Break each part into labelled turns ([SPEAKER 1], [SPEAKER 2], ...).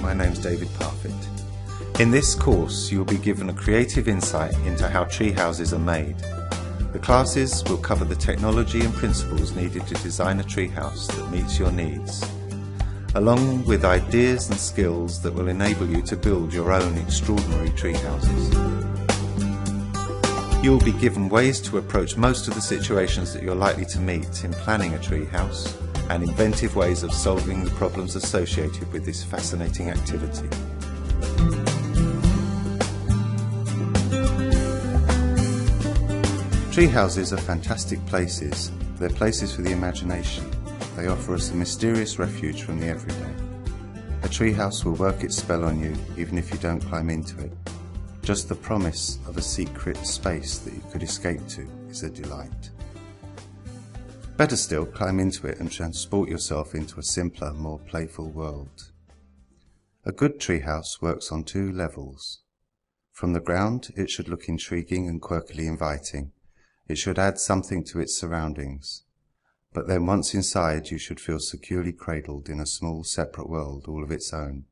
[SPEAKER 1] my name's David Parfitt. In this course, you'll be given a creative insight into how tree houses are made. The classes will cover the technology and principles needed to design a tree house that meets your needs, along with ideas and skills that will enable you to build your own extraordinary tree houses. You will be given ways to approach most of the situations that you're likely to meet in planning a tree house, and inventive ways of solving the problems associated with this fascinating activity. Tree houses are fantastic places. They're places for the imagination. They offer us a mysterious refuge from the everyday. A tree house will work its spell on you even if you don't climb into it. Just the promise of a secret space that you could escape to is a delight. Better still, climb into it and transport yourself into a simpler, more playful world. A good treehouse works on two levels. From the ground, it should look intriguing and quirkily inviting. It should add something to its surroundings. But then once inside, you should feel securely cradled in a small, separate world all of its own.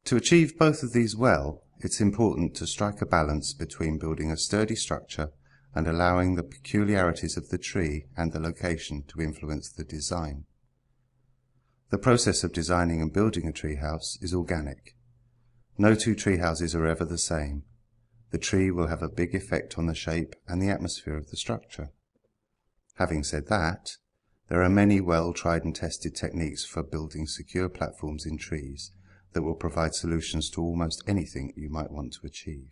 [SPEAKER 1] To achieve both of these well, it's important to strike a balance between building a sturdy structure and allowing the peculiarities of the tree and the location to influence the design. The process of designing and building a treehouse is organic. No two treehouses are ever the same. The tree will have a big effect on the shape and the atmosphere of the structure. Having said that, there are many well-tried and tested techniques for building secure platforms in trees that will provide solutions to almost anything you might want to achieve.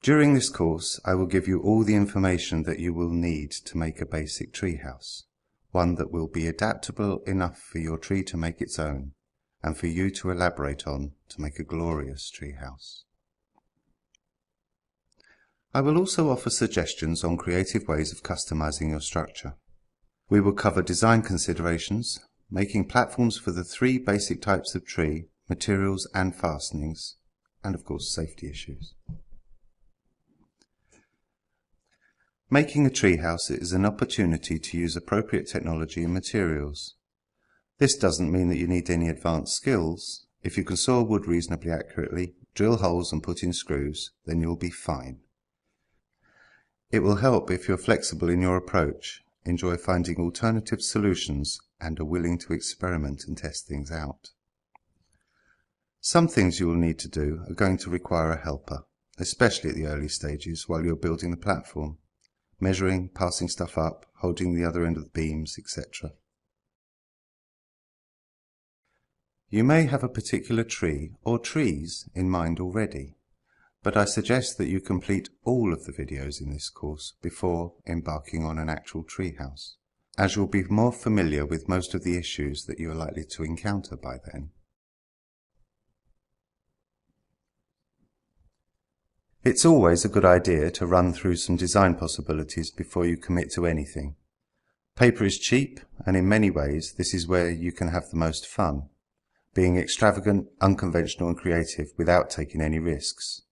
[SPEAKER 1] During this course, I will give you all the information that you will need to make a basic treehouse, one that will be adaptable enough for your tree to make its own, and for you to elaborate on to make a glorious treehouse. I will also offer suggestions on creative ways of customizing your structure. We will cover design considerations, making platforms for the three basic types of tree, materials and fastenings, and of course safety issues. Making a treehouse is an opportunity to use appropriate technology and materials. This doesn't mean that you need any advanced skills. If you can saw wood reasonably accurately, drill holes and put in screws, then you'll be fine. It will help if you're flexible in your approach, enjoy finding alternative solutions, and are willing to experiment and test things out. Some things you will need to do are going to require a helper, especially at the early stages while you're building the platform. Measuring, passing stuff up, holding the other end of the beams, etc. You may have a particular tree or trees in mind already, but I suggest that you complete all of the videos in this course before embarking on an actual treehouse, as you'll be more familiar with most of the issues that you are likely to encounter by then. It's always a good idea to run through some design possibilities before you commit to anything. Paper is cheap, and in many ways this is where you can have the most fun, being extravagant, unconventional and creative without taking any risks.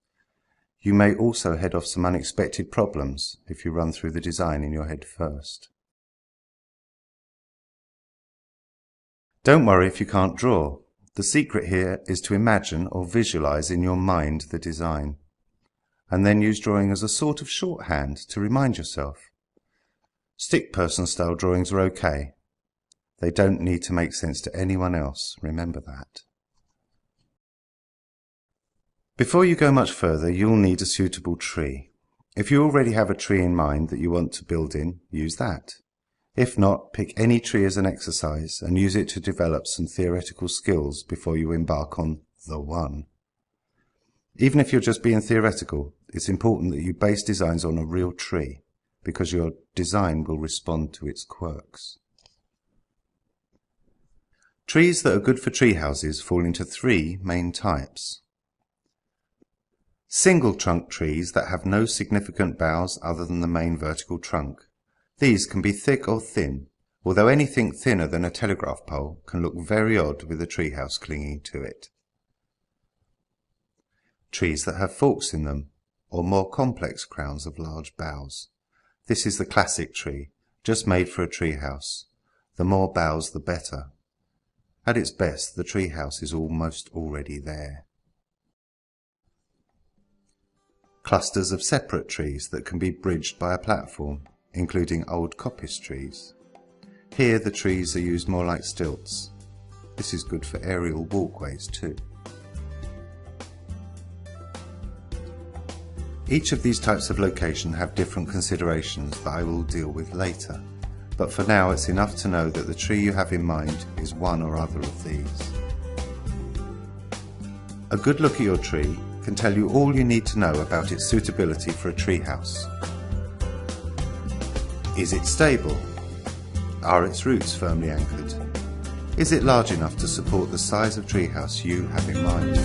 [SPEAKER 1] You may also head off some unexpected problems if you run through the design in your head first. Don't worry if you can't draw. The secret here is to imagine or visualize in your mind the design, and then use drawing as a sort of shorthand to remind yourself. Stick person style drawings are okay. They don't need to make sense to anyone else, remember that. Before you go much further, you'll need a suitable tree. If you already have a tree in mind that you want to build in, use that. If not, pick any tree as an exercise and use it to develop some theoretical skills before you embark on the one. Even if you're just being theoretical, it's important that you base designs on a real tree, because your design will respond to its quirks. Trees that are good for tree houses fall into three main types. Single trunk trees that have no significant boughs other than the main vertical trunk. These can be thick or thin, although anything thinner than a telegraph pole can look very odd with a treehouse clinging to it. Trees that have forks in them, or more complex crowns of large boughs. This is the classic tree, just made for a treehouse. The more boughs the better. At its best, the treehouse is almost already there. Clusters of separate trees that can be bridged by a platform, including old coppice trees. Here the trees are used more like stilts. This is good for aerial walkways too. Each of these types of location have different considerations that I will deal with later, but for now it's enough to know that the tree you have in mind is one or other of these. A good look at your tree can tell you all you need to know about its suitability for a treehouse. Is it stable? Are its roots firmly anchored? Is it large enough to support the size of treehouse you have in mind?